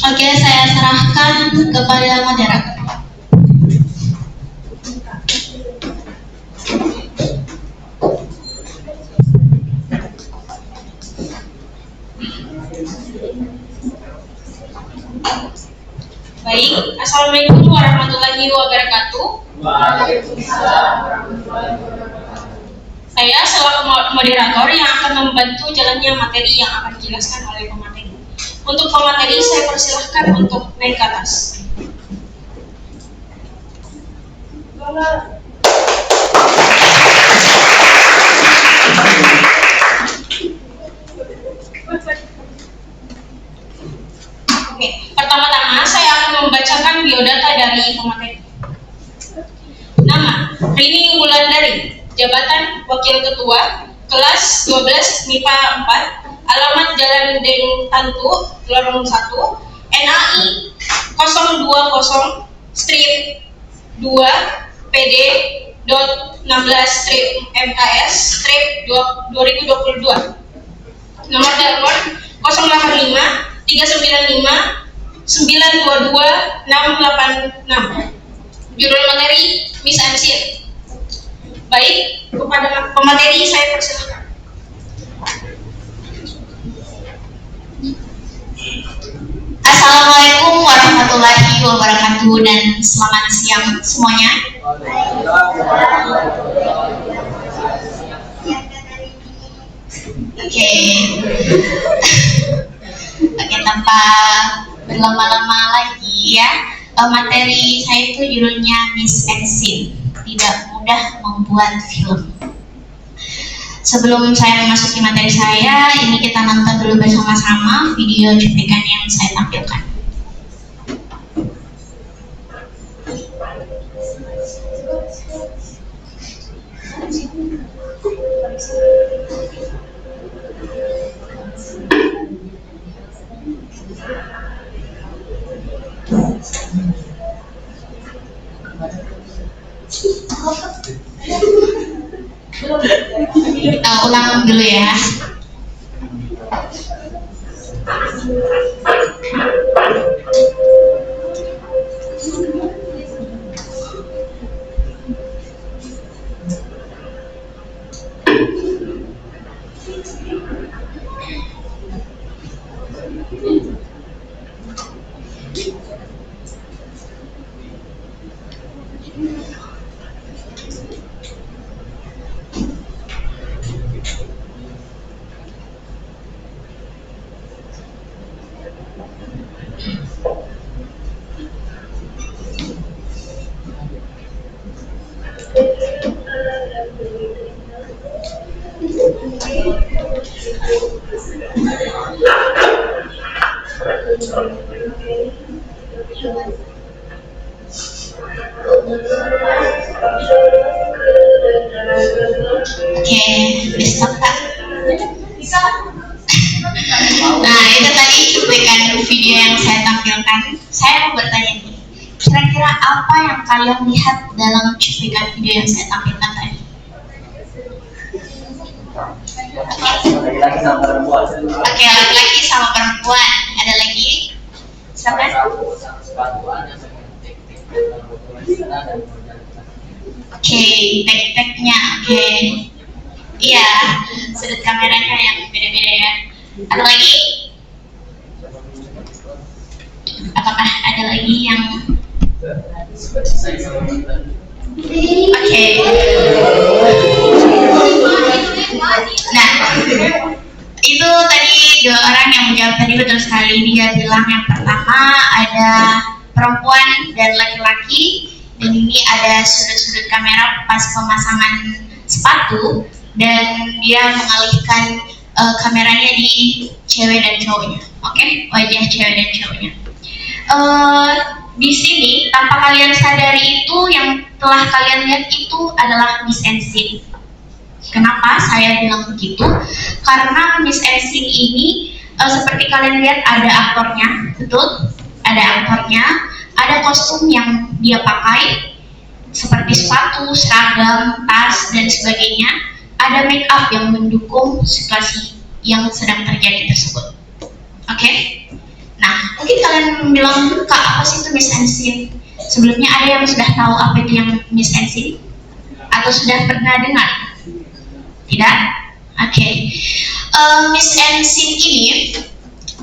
Oke, saya serahkan kepada moderator. Baik, Assalamualaikum warahmatullahi wabarakatuh. Saya selaku moderator yang akan membantu jalannya materi yang akan dijelaskan oleh pemateri. Untuk pemateri, saya persilahkan untuk naik ke atas. Oke, pertama-tama saya akan membacakan biodata dari pemateri. Nama, Rini Wulandari, jabatan Wakil Ketua, kelas 12 MIPA 4, alamat Jalan Deng Tantu, Lorong 1, NAI 020-2 PD .16-MKS 2022. Nomor telepon 085 395 922 686. Judul materi Miss MC. Baik, kepada pemateri saya persilakan. Assalamualaikum warahmatullahi wabarakatuh dan selamat siang semuanya. Oke, tanpa berlama-lama lagi ya, materi saya itu judulnya Miss and Scene, tidak mudah membuat film. Sebelum saya memasuki materi saya, ini kita nonton dulu bersama-sama video cuplikan yang saya tampilkan. Kita ulang dulu ya. Oke, bisa tak? Nah, itu tadi cuplikan video yang saya tampilkan. Saya mau bertanya nih, kira-kira apa yang kalian lihat dalam cuplikan video yang saya tampilkan tadi? Oke, laki-laki sama perempuan. Ada lagi? Siapa? Oke, tek-teknya. Oke. Iya, sudut kameranya yang beda-beda ya. Ada lagi? Apakah ada lagi yang Oke. Nah, itu tadi dua orang yang menjawab tadi betul sekali. Dia bilang yang pertama ada perempuan dan laki-laki, dan ini ada sudut-sudut kamera pas pemasangan sepatu, dan dia mengalihkan kameranya di cewek dan cowoknya. Oke, wajah cewek dan cowoknya. Di sini tanpa kalian sadari itu yang telah kalian lihat itu adalah Miss and Scene. Kenapa saya bilang begitu? Karena Miss and Scene ini seperti kalian lihat ada aktornya, betul? Ada aktornya, ada kostum yang dia pakai seperti sepatu, seragam, tas dan sebagainya. Ada make up yang mendukung situasi yang sedang terjadi tersebut. Oke? Nah, mungkin kalian bilang, Kak, apa sih itu mise en scene? Sebelumnya ada yang sudah tahu apa itu yang mise en scene? Atau sudah pernah dengar? Tidak? Oke. Mise en scene ini,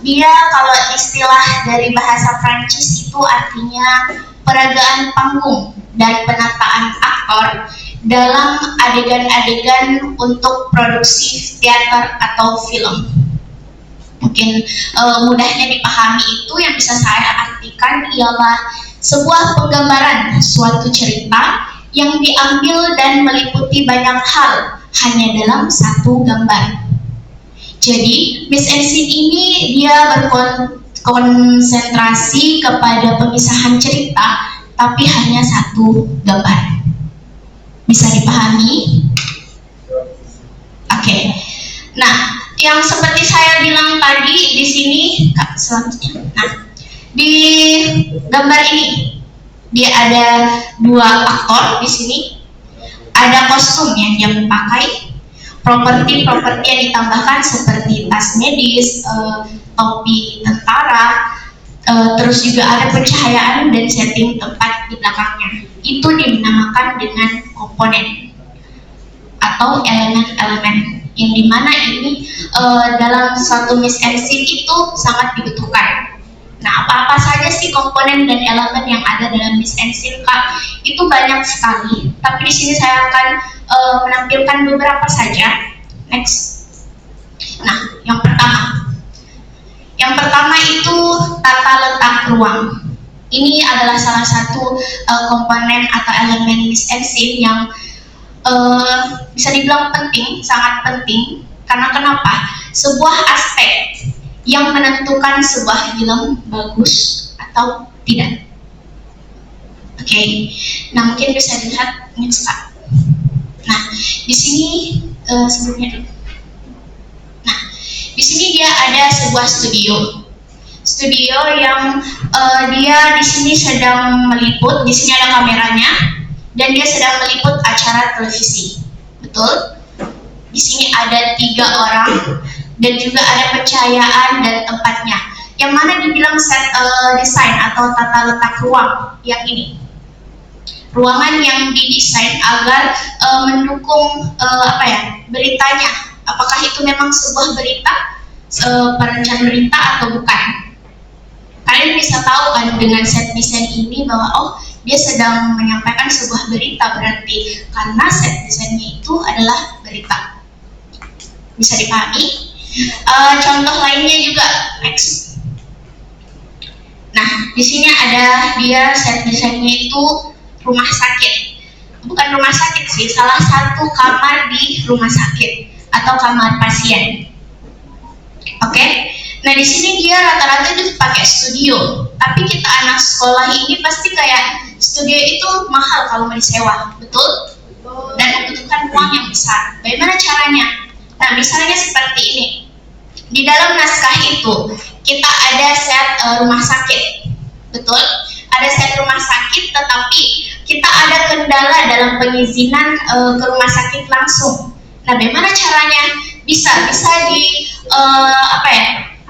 dia kalau istilah dari bahasa Prancis itu artinya peragaan panggung dan penataan aktor dalam adegan-adegan untuk produksi teater atau film. Mungkin mudahnya dipahami itu yang bisa saya artikan ialah sebuah penggambaran suatu cerita yang diambil dan meliputi banyak hal hanya dalam satu gambar. Jadi, mise en scene ini dia berkonsentrasi kepada pemisahan cerita, tapi hanya satu gambar. Bisa dipahami? Oke. Nah, yang seperti saya bilang tadi di sini, Kak, selanjutnya. Nah, di gambar ini dia ada dua aktor di sini. Ada kostum yang dia pakai, properti-properti yang ditambahkan seperti tas medis, topi tentara, terus juga ada pencahayaan dan setting tempat di belakangnya. Itu dinamakan dengan komponen atau elemen-elemen yang dimana ini dalam suatu mise en scene itu sangat dibutuhkan. Nah, apa-apa saja sih komponen dan elemen yang ada dalam mise en scene, Kak? Itu banyak sekali. Tapi di sini saya akan menampilkan beberapa saja. Next. Nah, yang pertama itu tata letak ruang. Ini adalah salah satu komponen atau elemen mise en scene yang bisa dibilang penting, sangat penting. Karena kenapa? Sebuah aspek yang menentukan sebuah film bagus atau tidak. Oke. Nah, mungkin bisa dilihat ini, Pak. Nah, di sini sebelumnya dulu. Nah, di sini dia ada sebuah studio yang dia di sini sedang meliput. Di sini ada kameranya dan dia sedang meliput acara televisi. Betul? Di sini ada 3 orang dan juga ada pencahayaan dan tempatnya. Yang mana dibilang set desain atau tata letak ruang yang ini. Ruangan yang didesain agar mendukung beritanya. Apakah itu memang sebuah berita, perencanaan berita atau bukan? Kalian bisa tahu kan dengan set desain ini bahwa dia sedang menyampaikan sebuah berita, berarti karena set desainnya itu adalah berita. Bisa dipahami? Contoh lainnya juga next. Nah, di sini ada dia set desainnya itu rumah sakit. Bukan rumah sakit sih, salah satu kamar di rumah sakit atau kamar pasien. Oke. Nah, di sini dia rata-rata itu pakai studio. Tapi kita anak sekolah ini pasti kayak studio itu mahal kalau mau disewa, betul? Dan membutuhkan uang yang besar. Bagaimana caranya? Nah, misalnya seperti ini. Di dalam naskah itu kita ada set rumah sakit, betul? Ada set rumah sakit, tetapi kita ada kendala dalam pengizinan ke rumah sakit langsung. Nah, bagaimana caranya? Bisa di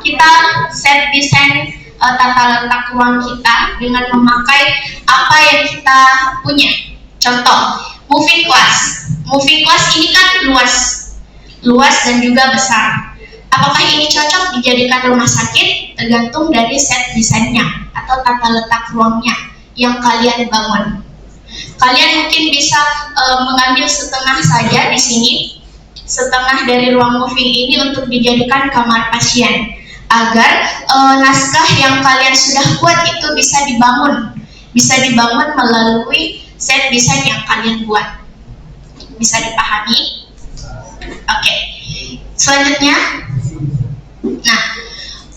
kita set desain tata letak ruang kita dengan memakai apa yang kita punya. Contoh, moving class. Moving class ini kan luas dan juga besar. Apakah ini cocok dijadikan rumah sakit? Tergantung dari set desainnya atau tata letak ruangnya yang kalian bangun. Kalian mungkin bisa mengambil setengah saja di sini, setengah dari ruang moving ini untuk dijadikan kamar pasien, agar naskah yang kalian sudah buat itu bisa dibangun melalui set desain yang kalian buat. Bisa dipahami? Oke. Selanjutnya, nah,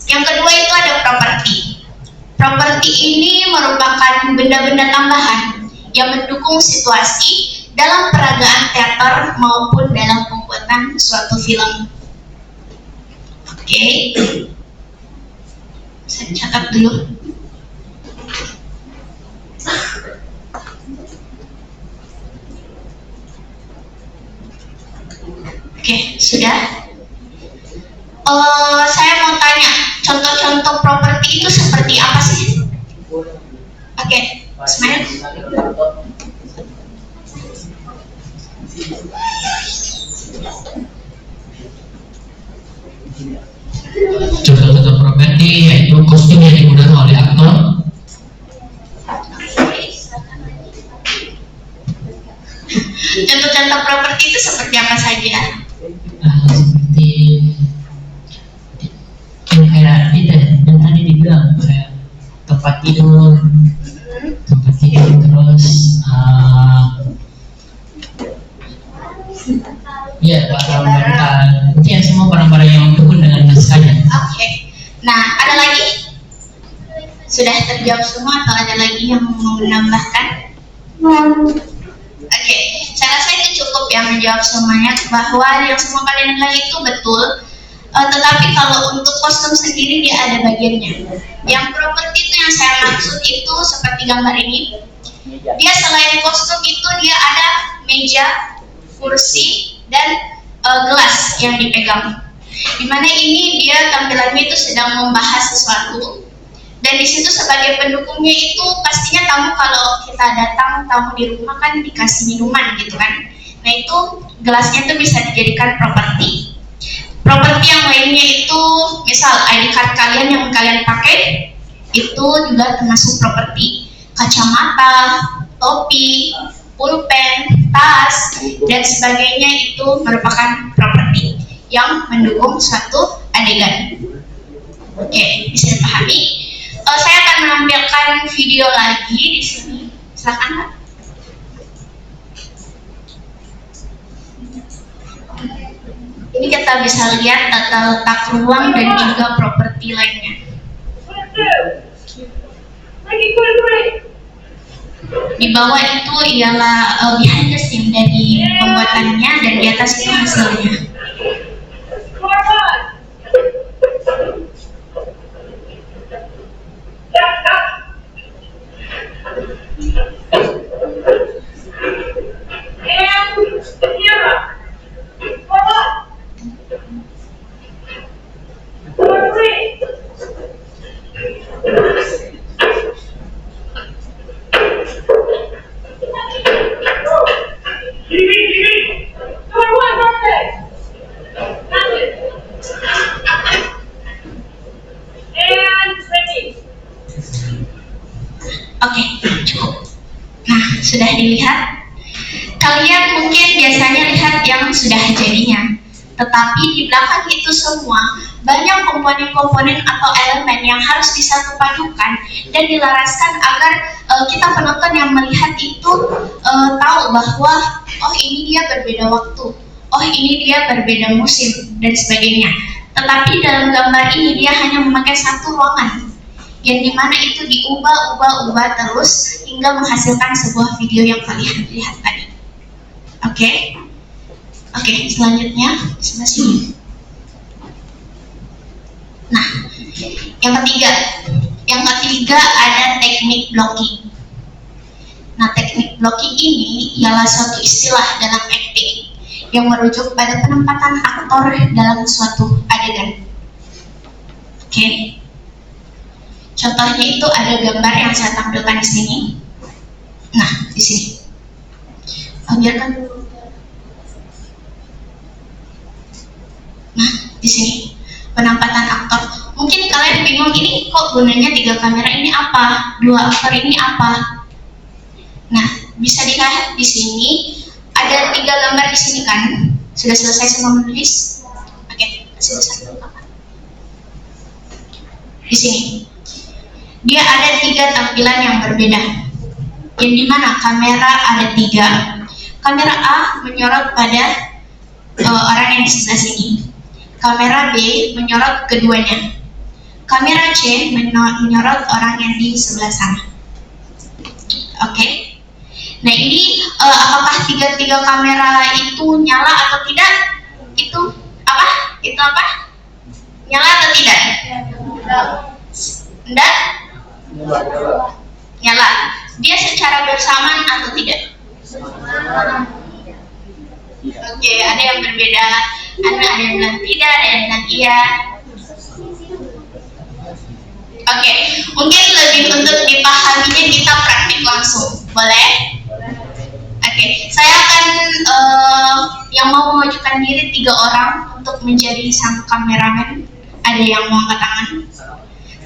yang kedua itu ada properti. Properti ini merupakan benda-benda tambahan yang mendukung situasi dalam peragaan teater maupun dalam pembuatan suatu film. Oke. Saya catat dulu. Oke, sudah. Saya mau tanya, contoh-contoh properti itu seperti apa sih? Oke, Ismail. Contoh-contoh properti yaitu kostum yang digunakan oleh aktor. Contoh-contoh properti itu seperti apa saja? Seperti yang kayak yang tadi dibilang kayak tempat tidur, terus ya barang-barang, ya semua barang-barang yang mendukung dengan naskahnya. Oke. Nah, ada lagi? Sudah terjawab semua atau ada lagi yang mau menambahkan? Oke, saya rasa itu cukup ya menjawab semuanya, bahwa yang semua kalian bilang itu betul. Tetapi kalau untuk kostum sendiri dia ada bagiannya. Yang properti itu yang saya maksud itu seperti gambar ini. Dia selain kostum itu dia ada meja, kursi, dan gelas yang dipegang. Dimana ini dia tampilannya itu sedang membahas sesuatu. Dan di situ sebagai pendukungnya itu pastinya tamu, kalau kita datang tamu di rumah kan dikasih minuman gitu kan. Nah itu gelasnya itu bisa dijadikan properti. Properti yang lainnya itu misal ID card kalian yang kalian pakai itu juga termasuk properti. Kacamata, topi, pulpen, tas, dan sebagainya itu merupakan properti yang mendukung suatu adegan. Oke, bisa dipahami? Saya akan menampilkan video lagi di sini. Silakan, Pak. Ini kita bisa lihat tata letak ruang dan juga properti lainnya. Di bawah itu ialah behind the scene dari pembuatannya, dan di atas itu hasilnya. Oke, cukup. Nah, sudah dilihat. Kalian mungkin biasanya lihat yang sudah jadinya. Tetapi di belakang itu semua banyak komponen-komponen atau elemen yang harus disatu padukan dan dilaraskan agar kita penonton yang melihat itu tahu bahwa oh ini dia berbeda waktu, oh ini dia berbeda musim, dan sebagainya. Tetapi dalam gambar ini dia hanya memakai satu ruangan, yang dimana itu diubah terus hingga menghasilkan sebuah video yang kalian lihat tadi. Oke, selanjutnya sebelah sini. Nah, yang ketiga ada teknik blocking. Nah, teknik blocking ini ialah suatu istilah dalam acting yang merujuk pada penempatan aktor dalam suatu adegan. Oke. Contohnya itu ada gambar yang saya tampilkan di sini. Nah, di sini. Biarkan dulu. Nah, di sini penempatan aktor. Mungkin kalian bingung, ini kok gunanya 3 kamera, ini apa? 2 aktor ini apa? Nah, bisa dilihat di sini ada 3 gambar di sini kan? Sudah selesai semua menulis? Oke, selesai. Di sini. Dia ada 3 tampilan yang berbeda. Yang dimana kamera ada 3. Kamera A menyorot pada orang yang di sebelah sini. Kamera B menyorot keduanya. Kamera C menyorot orang yang di sebelah sana. Oke. Nah ini apakah 3 kamera itu nyala atau tidak? Itu apa? Itu apa? Nyala atau tidak? Enggak? Nyala. Dia secara bersamaan atau tidak? Oke, ada yang berbeda. Ada yang bilang tidak, ada yang bilang iya. Oke, mungkin lebih untuk dipahaminya kita praktik langsung, boleh? Oke, saya akan yang mau mengajukan diri 3 orang untuk menjadi sang kameramen. Ada yang mau angkat tangan?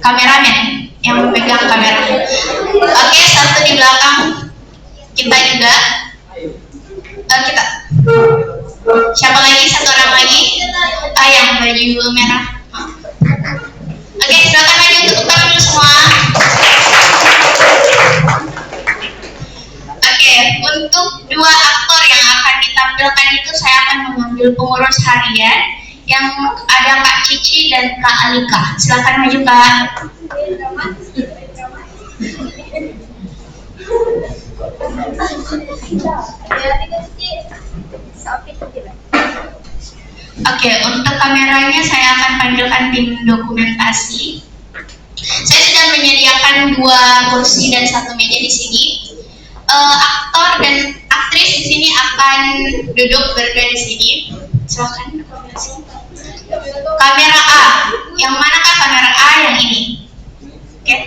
Kameramen yang memegang kamera. Oke, satu di belakang. Kita juga. Kita. Siapa lagi? Satu orang lagi. Yang baju merah. Oke, silakan maju untuk tepuk tangan dulu semua. Oke, untuk 2 aktor yang akan ditampilkan itu saya akan mengambil pengurus harian yang ada Kak Cici dan Kak Alika. Silakan maju, Kak. Oke, untuk kameranya saya akan panggilkan tim dokumentasi. Saya sudah menyediakan 2 kursi dan 1 meja di sini. Aktor dan aktris di sini akan duduk berdua di sini. Silakan. Kamera A. Yang manakah kamera A? Yang ini. Oke.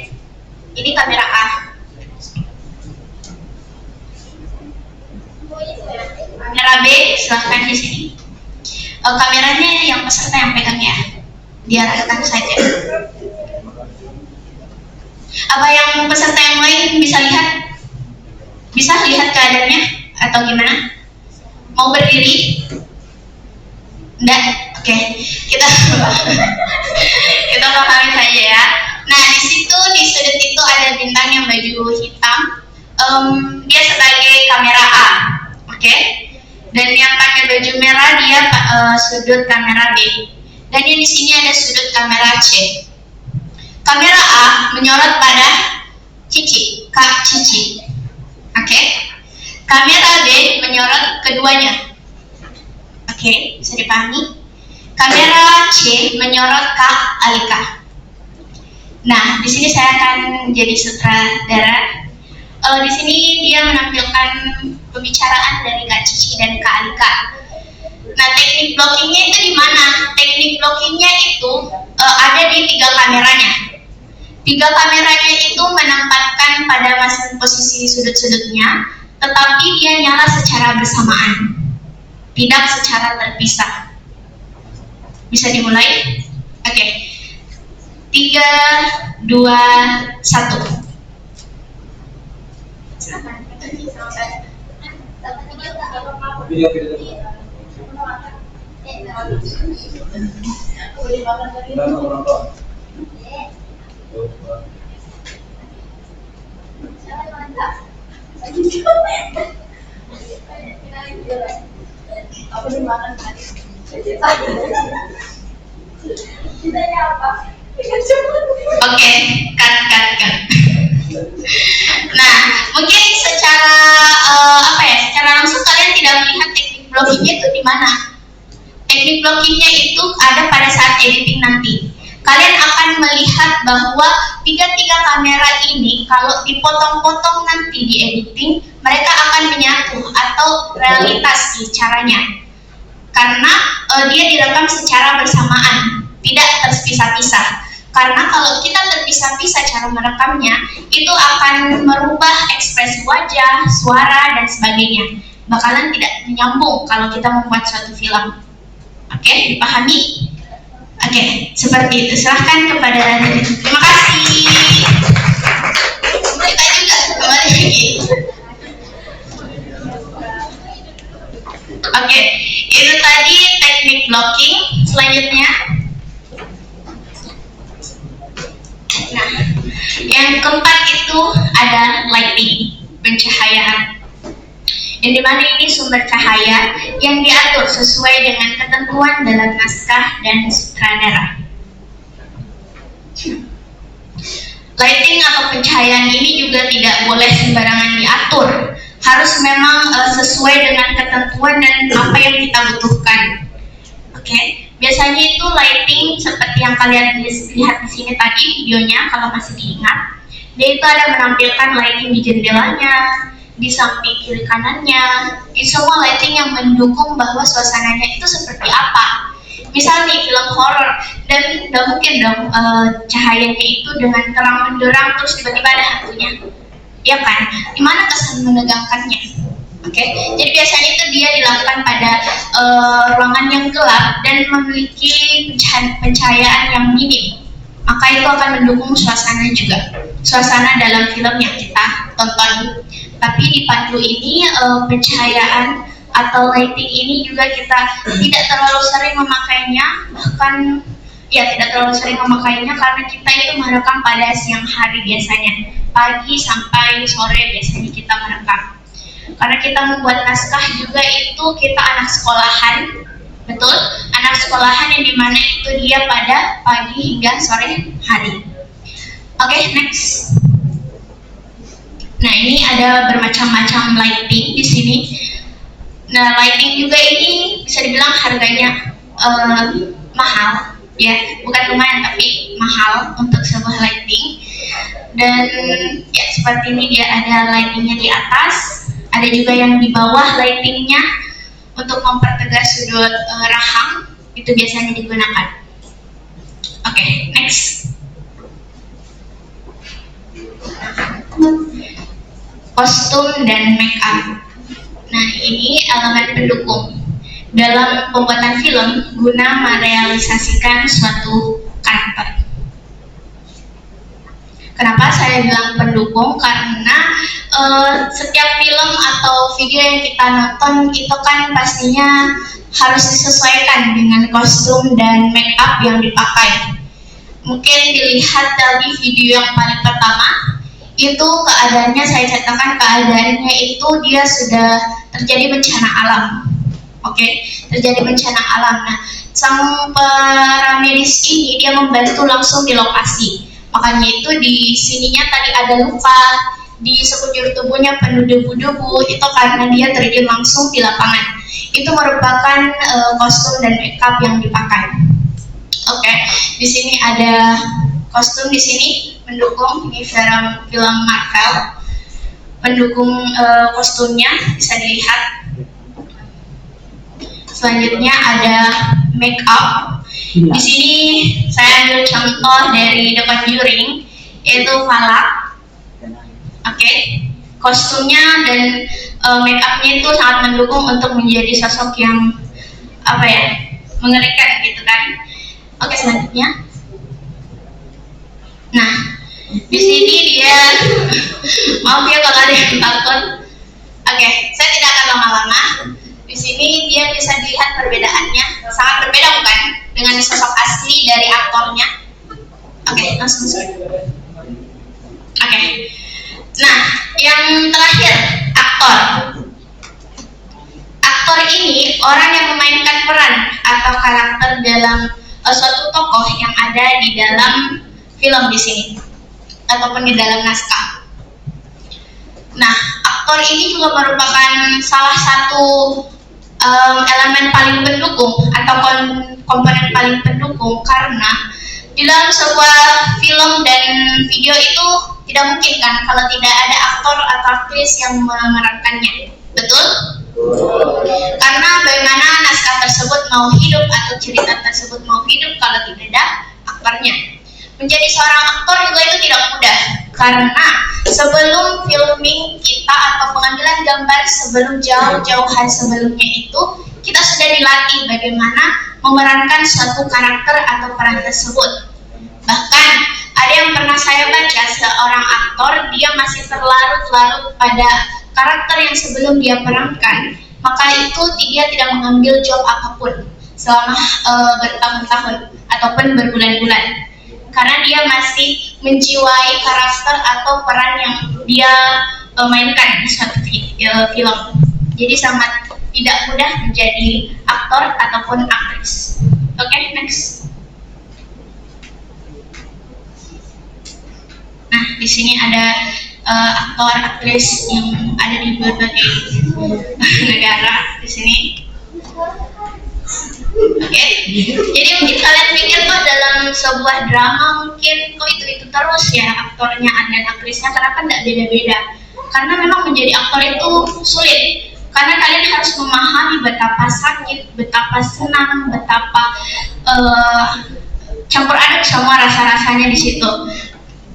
Ini kamera A. Kamera B, silakan di sini. Kameranya yang peserta yang pegang ya. Diarahkan saja. Apa yang peserta yang lain bisa lihat? Bisa lihat keadaannya atau gimana? Mau berdiri? Enggak? Oke. Kita pahami saja ya. Nah, di situ di sudut itu ada bintang yang baju hitam. Dia sebagai kamera A. Oke. Dan yang pakai baju merah dia sudut kamera B. Dan yang di sini ada sudut kamera C. Kamera A menyorot pada Cici, Kak Cici. Oke. Kamera B menyorot keduanya. Oke, bisa dipahami? Kamera C menyorot Kak Alika. Nah, di sini saya akan jadi sutradara. Di sini dia menampilkan pembicaraan dari Kak Cici dan Kak Alika. Nah, teknik blockingnya itu di mana? Teknik blockingnya itu ada di 3 kameranya. 3 kameranya itu menempatkan pada masing posisi sudut-sudutnya, tetapi dia nyala secara bersamaan, tidak secara terpisah. Bisa dimulai? Oke. 3, 2, 1. Oke, cut. Nah, mungkin secara secara langsung kalian tidak melihat teknik blockingnya itu di mana. Teknik blockingnya itu ada pada saat editing nanti. Kalian akan melihat bahwa 3 kamera ini kalau dipotong-potong nanti di editing, mereka akan menyatu atau realitas di caranya. Karena dia direkam secara bersamaan, tidak terpisah-pisah. Karena kalau kita terpisah-pisah cara merekamnya, itu akan merubah ekspresi wajah, suara, dan sebagainya. Bakalan tidak menyambung kalau kita membuat suatu film. Oke, dipahami? Oke, seperti itu. Silahkan kepada terima kasih. Kita juga kembali lagi. Oke, itu tadi teknik blocking. Selanjutnya, nah, yang keempat itu ada lighting, pencahayaan. Yang dimana ini sumber cahaya yang diatur sesuai dengan ketentuan dalam naskah dan sutradara. Lighting atau pencahayaan ini juga tidak boleh sembarangan diatur. Harus memang sesuai dengan ketentuan dan apa yang kita butuhkan. Oke, biasanya itu lighting seperti yang kalian lihat di sini tadi videonya, kalau masih diingat. Dia itu ada menampilkan lighting di jendelanya, di samping kiri kanannya, di semua lighting yang mendukung bahwa suasananya itu seperti apa. Misal nih film horor, dan nggak mungkin dong cahayanya itu dengan terang benderang terus tiba-tiba ada hantunya, ya kan? Gimana kesan menegangkannya? Oke, jadi biasanya itu dia dilakukan pada ruangan yang gelap dan memiliki pencahayaan yang minim. Maka itu akan mendukung suasana juga, suasana dalam film yang kita tonton. Tapi di Pandu ini pencahayaan atau lighting ini juga kita tidak terlalu sering memakainya, bahkan ya tidak terlalu sering memakainya karena kita itu merekam pada siang hari biasanya, pagi sampai sore biasanya kita merekam. Karena kita membuat naskah juga itu kita anak sekolahan, betul, anak sekolahan yang dimana itu dia pada pagi hingga sore hari. Oke, next. Nah, ini ada bermacam-macam lighting di sini. Nah, lighting juga ini bisa dibilang harganya mahal, ya, bukan lumayan tapi mahal untuk sebuah lighting. Dan ya seperti ini dia ada lightingnya di atas, ada juga yang di bawah lightingnya untuk mempertegas sudut rahang, itu biasanya digunakan. Oke, next. Kostum dan make up. Nah, ini elemen pendukung dalam pembuatan film guna merealisasikan suatu karakter. Kenapa saya bilang pendukung? Karena setiap film atau video yang kita nonton itu kan pastinya harus disesuaikan dengan kostum dan make up yang dipakai. Mungkin dilihat dari video yang paling pertama, itu keadaannya saya ceritakan keadaannya itu dia sudah terjadi bencana alam. Oke, terjadi bencana alam. Nah, sang paramedis ini dia membantu langsung di lokasi. Makanya itu di sininya tadi ada luka di sekujur tubuhnya penuh debu-debu, itu karena dia terjun langsung di lapangan. Itu merupakan kostum dan make up yang dipakai. Oke, di sini ada kostum di sini mendukung ini film Marvel. Pendukung kostumnya bisa dilihat. Selanjutnya ada make up. Di sini saya ambil contoh dari The Conjuring, yaitu Falak. Oke, kostumnya dan make upnya itu sangat mendukung untuk menjadi sosok yang apa ya, mengerikan gitu kan. Oke, selanjutnya. Nah, di sini dia maaf ya kalau ada yang takut. Oke, saya tidak akan lama-lama. Di sini dia bisa dilihat perbedaannya, sangat berbeda bukan dengan sosok asli dari aktornya. Oke, langsung saja. Oke. Nah, yang terakhir, aktor. Aktor ini orang yang memainkan peran atau karakter dalam suatu tokoh yang ada di dalam film di sini ataupun di dalam naskah. Nah, aktor ini juga merupakan salah satu elemen paling pendukung atau komponen paling pendukung, karena di dalam sebuah film dan video itu tidak mungkin kan kalau tidak ada aktor atau aktris yang memerankannya, betul? Karena bagaimana naskah tersebut mau hidup atau cerita tersebut mau hidup kalau tidak ada aktornya. Menjadi seorang aktor juga itu tidak mudah, karena sebelum filming kita atau pengambilan gambar sebelum jauh-jauhan sebelumnya itu kita sudah dilatih bagaimana memerankan suatu karakter atau peran tersebut. Bahkan ada yang pernah saya baca, seorang aktor dia masih terlarut-larut pada karakter yang sebelum dia perankan, maka itu dia tidak mengambil job apapun selama bertahun-tahun ataupun berbulan-bulan, karena dia masih menjiwai karakter atau peran yang dia mainkan di suatu film. Jadi sangat tidak mudah menjadi aktor ataupun aktris. Oke, next. Nah, di sini ada aktor aktris yang ada di berbagai negara di sini. Oke, jadi mungkin kalian pikir kok dalam sebuah drama mungkin kok itu terus ya aktornya dan aktrisnya, kenapa tidak beda-beda? Karena memang menjadi aktor itu sulit, karena kalian harus memahami betapa sakit, betapa senang, betapa campur aduk semua rasa-rasanya di situ,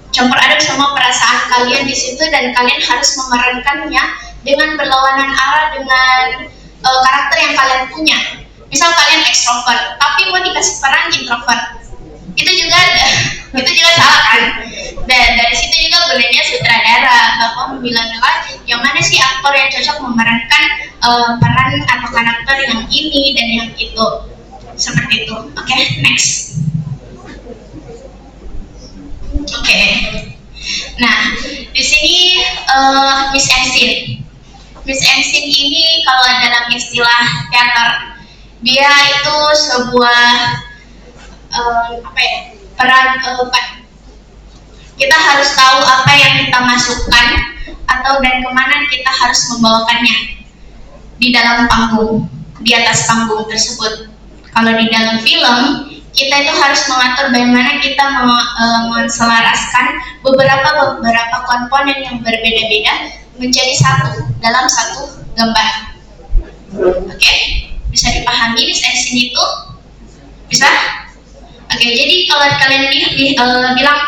campur aduk semua perasaan kalian di situ, dan kalian harus memerankannya dengan berlawanan arah dengan karakter yang kalian punya. Misal kalian ekstrovert, tapi mau dikasih peran introvert, itu juga salah kan? Dan dari situ juga gunanya sutradara, Bapak memilah-milah yang mana sih aktor yang cocok memerankan peran atau karakter yang ini dan yang itu, seperti itu. Oke, next. Oke. Nah, di sini Miss Ensin. Miss Ensin ini kalau dalam istilah teater, dia itu sebuah peran. Kita harus tahu apa yang kita masukkan atau dan kemana kita harus membawakannya di dalam panggung, di atas panggung tersebut. Kalau di dalam film, kita itu harus mengatur bagaimana kita menselaraskan beberapa komponen yang berbeda-beda menjadi satu dalam satu gambar. Oke? Bisa dipahami Miss Ensin itu? Bisa? Oke, jadi kalau kalian bilang,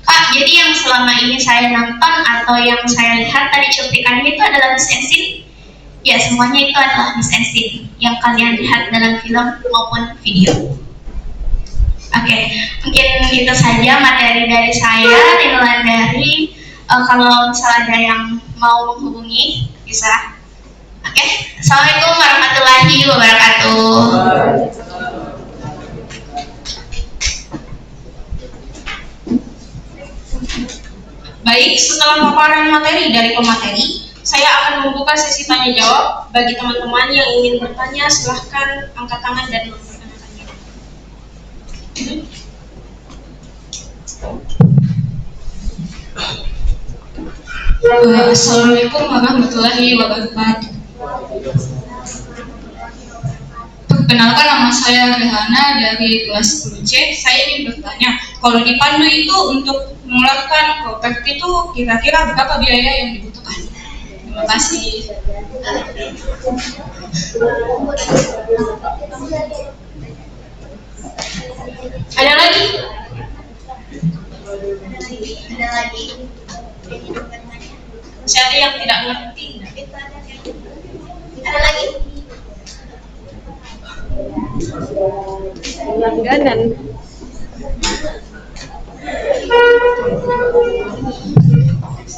Kak, jadi yang selama ini saya nonton atau yang saya lihat tadi cuplikannya itu adalah Miss Ensin? Ya, semuanya itu adalah Miss Ensin yang kalian lihat dalam film maupun video. Oke, mungkin itu saja materi dari saya. Dimulai dari kalau misalnya ada yang mau menghubungi, bisa. Oke, Assalamualaikum warahmatullahi wabarakatuh. Baik, setelah paparan materi dari pemateri, saya akan membuka sesi tanya jawab. Bagi teman-teman yang ingin bertanya, silahkan angkat tangan dan memperkenalkannya. Assalamualaikum warahmatullahi wabarakatuh. Perkenalkan, nama saya Rehana dari kelas 10C. Saya ingin bertanya, kalau di Pandu itu untuk mengeluarkan properti itu kira-kira berapa biaya yang dibutuhkan? Terima kasih. Ada lagi? Ada lagi. Siapa yang tidak ngerti? Ada lagi? Langganan.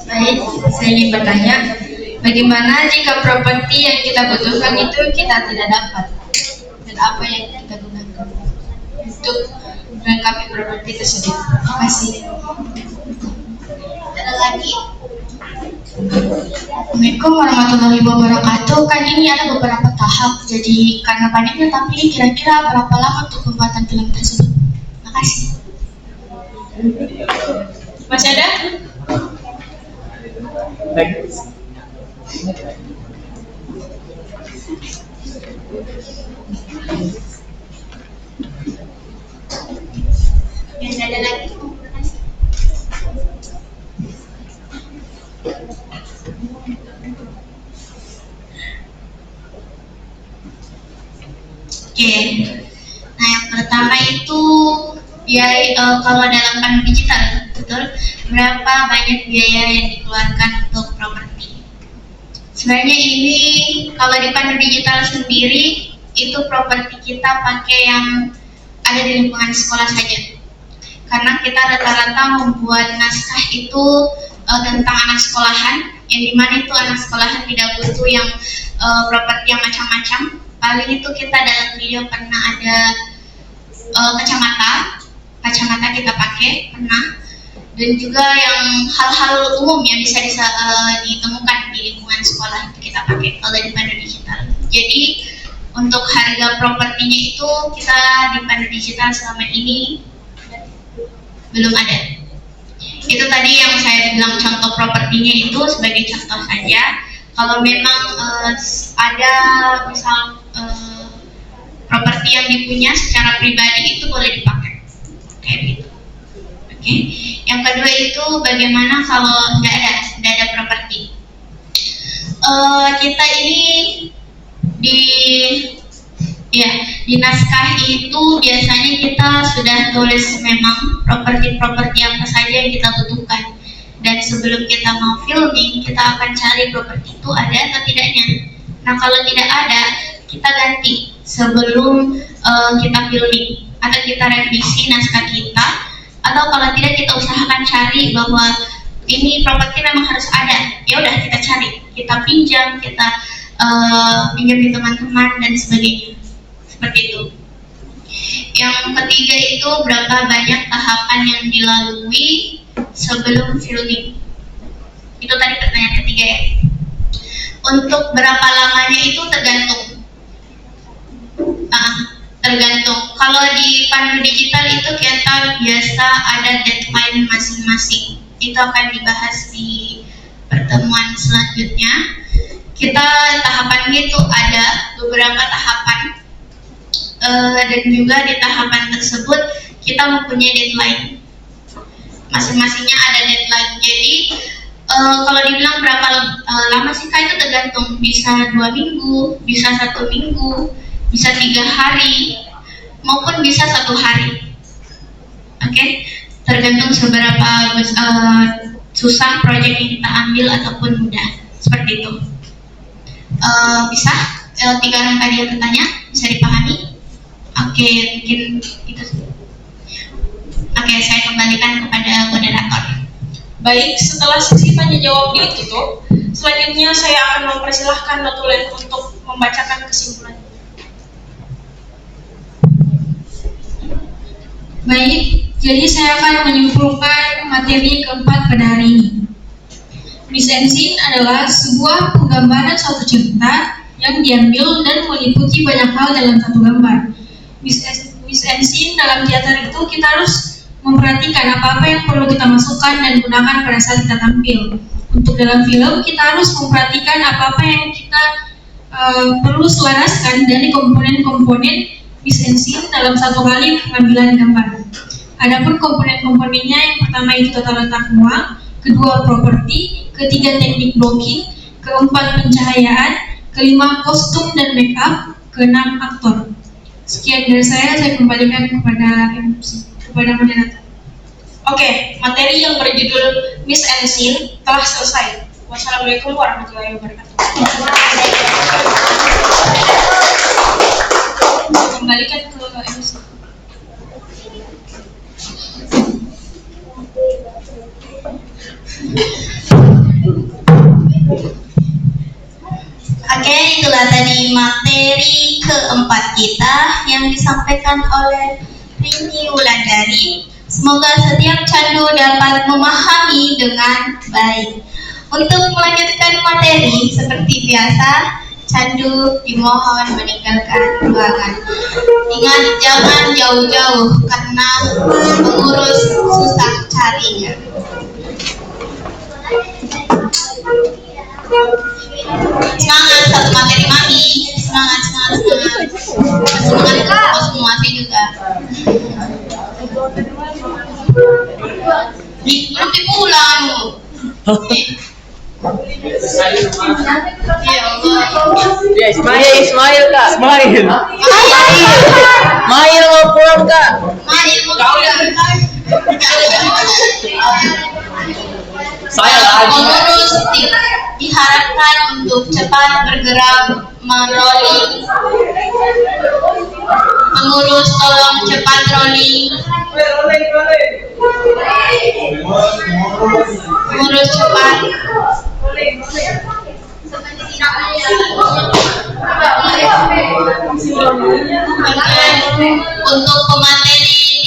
Baik, saya ingin bertanya, bagaimana jika properti yang kita butuhkan itu kita tidak dapat? Dan apa yang kita gunakan untuk melengkapi properti tersebut? Terima kasih. Ada lagi? Assalamualaikum warahmatullahi wabarakatuh. Kan ini ada beberapa tahap, jadi karena banyaknya tapi kira-kira berapa lama untuk pembuatan film tersebut? Terima kasih. Masih ada? Yang ada lagi? Oke, nah yang pertama itu biaya kalau dalam Pandu digital, betul? Berapa banyak biaya yang dikeluarkan untuk properti? Sebenarnya ini kalau di Pandu digital sendiri itu properti kita pakai yang ada di lingkungan sekolah saja, karena kita rata-rata membuat naskah itu tentang anak sekolahan, yang dimana itu anak sekolahan tidak butuh yang properti yang macam-macam. Paling itu kita dalam video pernah ada kacamata kita pakai pernah, dan juga yang hal-hal umum yang bisa ditemukan di lingkungan sekolah itu kita pakai kalau di Pandu digital. Jadi untuk harga propertinya itu kita di Pandu digital selama ini belum ada. Itu tadi yang saya bilang contoh propertinya itu sebagai contoh saja. Kalau memang ada misal properti yang dipunya secara pribadi itu boleh dipakai kayak gitu. Oke. Yang kedua itu bagaimana kalau tidak ada properti. Kita ini di naskah itu biasanya kita sudah tulis memang properti-properti apa saja yang kita butuhkan. Dan sebelum kita mau filming, kita akan cari properti itu ada atau tidaknya. Nah, kalau tidak ada, kita ganti sebelum kita filming, atau kita revisi naskah kita, atau kalau tidak kita usahakan cari bahwa ini properti memang harus ada. Ya udah kita cari, kita pinjam, kita pinjam di teman-teman dan sebagainya. Seperti itu. Yang ketiga itu berapa banyak tahapan yang dilalui sebelum filming. Itu tadi pertanyaan ketiga ya. Untuk berapa lamanya itu tergantung. Tergantung. Kalau di pandu digital itu kita biasa ada deadline masing-masing. Itu akan dibahas di pertemuan selanjutnya. Kita tahapannya itu ada beberapa tahapan, dan juga di tahapan tersebut kita mempunyai deadline. Masing-masingnya ada deadline. Jadi kalau dibilang berapa lama sih Kak, itu tergantung. Bisa 2 minggu, bisa 1 minggu, bisa 3 hari, maupun bisa 1 hari. Oke, tergantung seberapa susah proyek yang kita ambil ataupun mudah. Seperti itu. Bisa 3 orang tadi yang bertanya bisa dipahami? Oke, mungkin itu. Oke, saya kembalikan kepada moderator. Baik, setelah sesi tanya jawab ditutup, selanjutnya saya akan mempersilahkan notulen untuk membacakan kesimpulan. Baik, jadi saya akan menyimpulkan materi keempat pada hari ini. Mise en scene adalah sebuah penggambaran suatu cerita yang diambil dan meliputi banyak hal dalam satu gambar. Mise en scene dalam teater itu kita harus memperhatikan apa-apa yang perlu kita masukkan dan gunakan pada saat kita tampil. Untuk dalam film kita harus memperhatikan apa-apa yang kita perlu selaraskan dari komponen-komponen mise en scene dalam satu kali pengambilan gambar. Adapun komponen-komponennya, yang pertama itu tata letak ruang, kedua properti, ketiga teknik blocking, keempat pencahayaan, kelima kostum dan make up, keenam aktor. Sekian dari saya kembalikan kepada MC, kepada moderator. Oke, materi yang berjudul Mise en scene telah selesai. Wassalamualaikum warahmatullahi wabarakatuh. Kembalikan ke MC. Oke, itulah tadi materi keempat kita yang disampaikan oleh Rini Wulandari. Semoga setiap candu dapat memahami dengan baik. Untuk melanjutkan materi, seperti biasa, candu dimohon meninggalkan ruangan. Ingat, jangan jauh-jauh karena pengurus susah carinya. Semangat satu materi mami, semangat kau semua, saya juga. Belum dipulang. Ya Allah. Ismail Kak. Ismail mau pulang Kak. Mail mau pulang. Saya lagi. Pengurus diharapkan untuk cepat bergerak merolling. Pengurus tolong cepat rolling. Pengurus cepat. Untuk pemateri